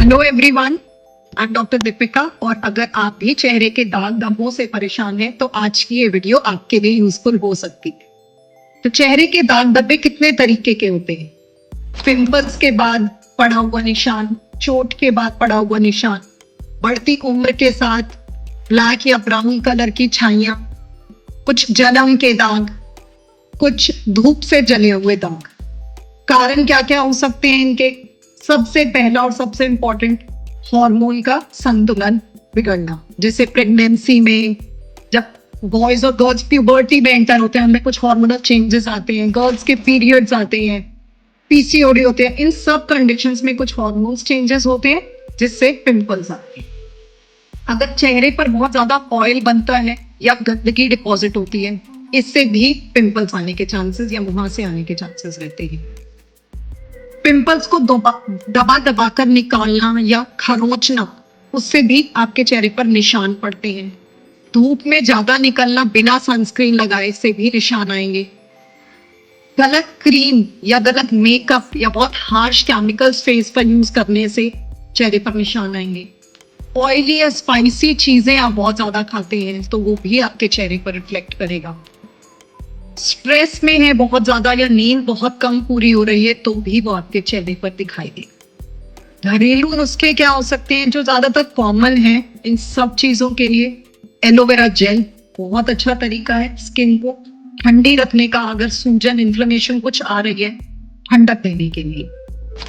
Hello everyone, I am doctor Deepika. और अगर आप भी चेहरे के दाग धब्बों से परेशान हैं तो आज की ये वीडियो आपके लिए यूजफुल हो सकती है। तो चेहरे के दाग धब्बे कितने तरीके के होते हैं? पिंपल्स के बाद पड़ा हुआ निशान, चोट के बाद पड़ा हुआ निशान, बढ़ती उम्र के साथ ब्लैक या ब्राउन कलर की छाइयां, कुछ जलन के दाग, कुछ धूप से जले हुए दाग। कारण क्या क्या हो सकते हैं इनके? सबसे पहला और सबसे इंपॉर्टेंट, हार्मोन का संतुलन बिगड़ना। जैसे प्रेगनेंसी में जब बॉयज और गर्ल्स प्यूबर्टी में एंटर होते हैं, उनमें कुछ हार्मोनल चेंजेस आते हैं, गर्ल्स के पीरियड्स आते हैं, पीसीओडी होते हैं। इन सब कंडीशंस में कुछ हार्मोन्स चेंजेस होते हैं जिससे पिंपल्स आते हैं। अगर चेहरे पर बहुत ज्यादा ऑयल बनता है या गंदगी डिपॉजिट होती है, इससे भी पिंपल्स आने के चांसेस या मुहासे आने के चांसेस रहते हैं। पिंपल्स को दबा दबा कर निकालना या खरोंचना, उससे भी आपके चेहरे पर निशान पड़ते हैं। धूप में ज्यादा निकलना बिना सनस्क्रीन लगाए से भी निशान आएंगे। गलत क्रीम या गलत मेकअप या बहुत हार्श केमिकल्स फेस पर यूज करने से चेहरे पर निशान आएंगे। ऑयली या स्पाइसी चीजें आप बहुत ज्यादा खाते हैं तो वो भी आपके चेहरे पर रिफ्लेक्ट करेगा। स्ट्रेस में है बहुत ज्यादा या नींद बहुत कम पूरी हो रही है तो भी वो आपके चेहरे पर दिखाई दे। घरेलू नुस्खे क्या हो सकते हैं जो ज्यादातर कॉमन है इन सब चीजों के लिए? एलोवेरा जेल बहुत अच्छा तरीका है स्किन को ठंडी रखने का। अगर सूजन इन्फ्लेमेशन कुछ आ रही है, ठंडक देने के लिए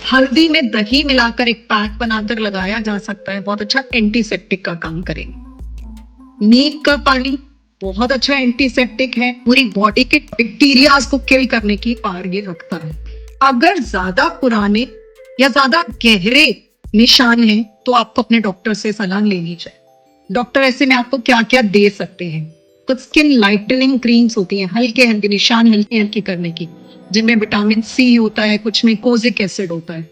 हल्दी में दही मिलाकर एक पैक बनाकर लगाया जा सकता है, बहुत अच्छा एंटीसेप्टिक का काम करेगा। नीम का पानी बहुत अच्छा एंटीसेप्टिक है, पूरी बॉडी के बैक्टीरियाज को किल करने की पावर ये रखता है। अगर ज्यादा पुराने या ज्यादा गहरे निशान हैं तो आपको अपने डॉक्टर से सलाह लेनी चाहिए। डॉक्टर ऐसे में आपको क्या क्या दे सकते हैं? कुछ स्किन लाइटनिंग क्रीम्स होती हैं, हल्के हल्के निशान हल्के हल्के करने की, जिनमें विटामिन सी होता है, कुछ में कोजिक एसिड होता है।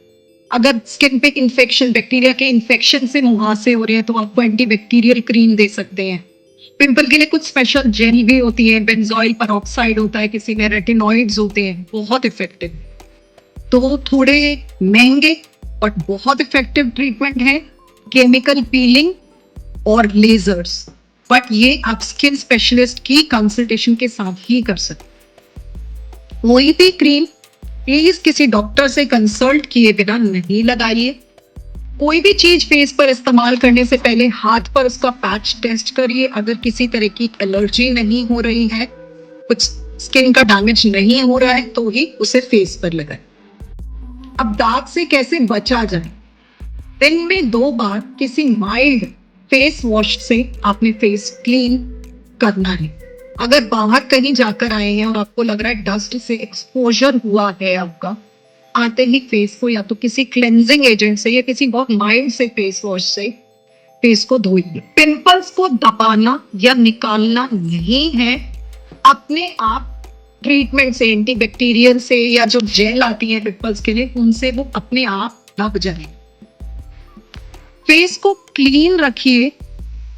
अगर स्किन पे इन्फेक्शन, बैक्टीरिया के इन्फेक्शन से मुहासे हो रहे हैं तो आपको एंटीबैक्टीरियल क्रीम दे सकते हैं। पिंपल के लिए कुछ स्पेशल जेल भी होती है, बेंजोइल पेरोक्साइड होता है, किसी में रेटिनॉइड्स होते हैं, बहुत इफेक्टिव। तो थोड़े महंगे बट बहुत इफेक्टिव ट्रीटमेंट है केमिकल पीलिंग और लेजर्स, बट ये आप स्किन स्पेशलिस्ट की कंसल्टेशन के साथ ही कर सकते। कोई भी क्रीम प्लीज किसी डॉक्टर से कंसल्ट किए बिना नहीं लगाइए। कोई भी चीज फेस पर इस्तेमाल करने से पहले हाथ पर उसका पैच टेस्ट करिए। अगर किसी तरह की एलर्जी नहीं हो रही है, कुछ स्किन का डैमेज नहीं हो रहा है तो ही उसे फेस पर लगाएं। अब दाग से कैसे बचा जाए? दिन में 2 बार किसी माइल्ड फेस वॉश से आपने फेस क्लीन करना है। अगर बाहर कहीं जाकर आए हैं और आपको लग रहा है डस्ट से एक्सपोजर हुआ है आपका, आते ही फेस को या तो किसी क्लेंजिंग एजेंट से या किसी बहुत माइल्ड से फेस वॉश से फेस को धोइए। पिंपल्स को दबाना या निकालना नहीं है, अपने आप ट्रीटमेंट से, एंटीबैक्टीरियल से या जो जेल आती है पिंपल्स के लिए, उनसे वो अपने आप दब जाए। फेस को क्लीन रखिए,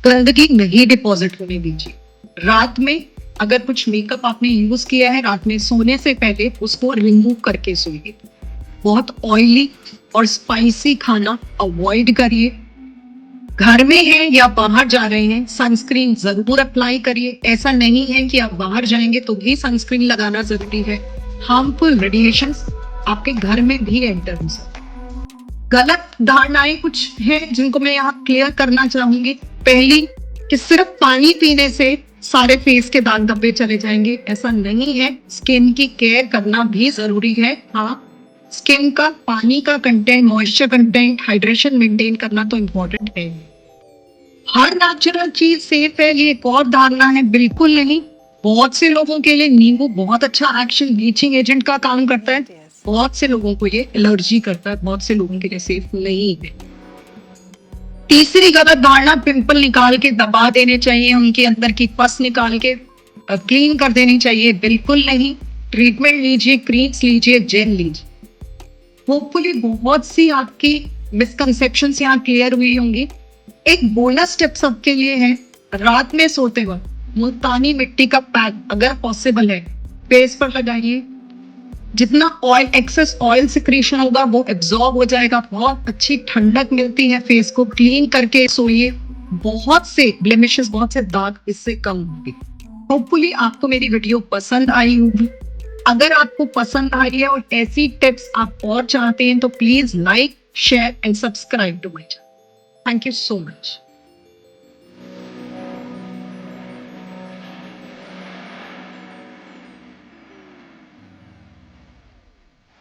गंदगी नहीं डिपॉजिट होने दीजिए। रात में अगर कुछ मेकअप आपने यूज किया है, रात में सोने से पहले उसको रिमूव करके सोइए। बहुत ऑयली और स्पाइसी खाना अवॉइड करिए। घर में हैं या बाहर जा रहे हैं, सनस्क्रीन जरूर अप्लाई करिए। ऐसा नहीं है कि आप बाहर जाएंगे तो भी सनस्क्रीन लगाना जरूरी है। हार्मफुल रेडिएशंस आपके घर में भी एंटर हो सकते हैं। गलत धारणाएं कुछ हैं जिनको मैं यहाँ क्लियर करना चाहूंगी। पहली कि सिर्फ पानी पीने से सारे फेस के दाग धब्बे चले जाएंगे, ऐसा नहीं है। स्किन की केयर करना भी जरूरी है। हाँ, स्किन का पानी का content, moisture content, hydration maintain करना तो इम्पोर्टेंट है। हर नेचुरल चीज सेफ है ये एक और धारणा है, बिल्कुल नहीं। बहुत से लोगों के लिए नींबू बहुत अच्छा एक्शन ब्लीचिंग एजेंट का काम करता है, बहुत से लोगों को ये एलर्जी करता है, बहुत से लोगों के लिए सेफ नहीं है। तीसरी गलत धारणा, पिंपल निकाल के दबा देने चाहिए, उनके अंदर की पस निकाल के क्लीन कर देनी चाहिए, बिल्कुल नहीं। ट्रीटमेंट लीजिए, क्रीम्स लीजिए, जेल लीजिए। होपफुली बहुत सी आपकी मिसकंसेप्शंस यहाँ क्लियर हुई होंगी। एक बोनस टिप सबके लिए है, रात में सोते वक्त मुल्तानी मिट्टी का पैक अगर पॉसिबल है फेस पर लगाइए। जितना ऑयल एक्सेस ऑयल सिक्रीशन होगा वो एब्जॉर्ब हो जाएगा, बहुत अच्छी ठंडक मिलती है, फेस को क्लीन करके सोइए, बहुत से ब्लेमिशेस, बहुत से दाग इससे कम होंगे। होपफुली आपको मेरी वीडियो पसंद आई होगी। अगर आपको पसंद आई है और ऐसी टिप्स आप और चाहते हैं तो please like, share and subscribe to my channel. Thank you so much.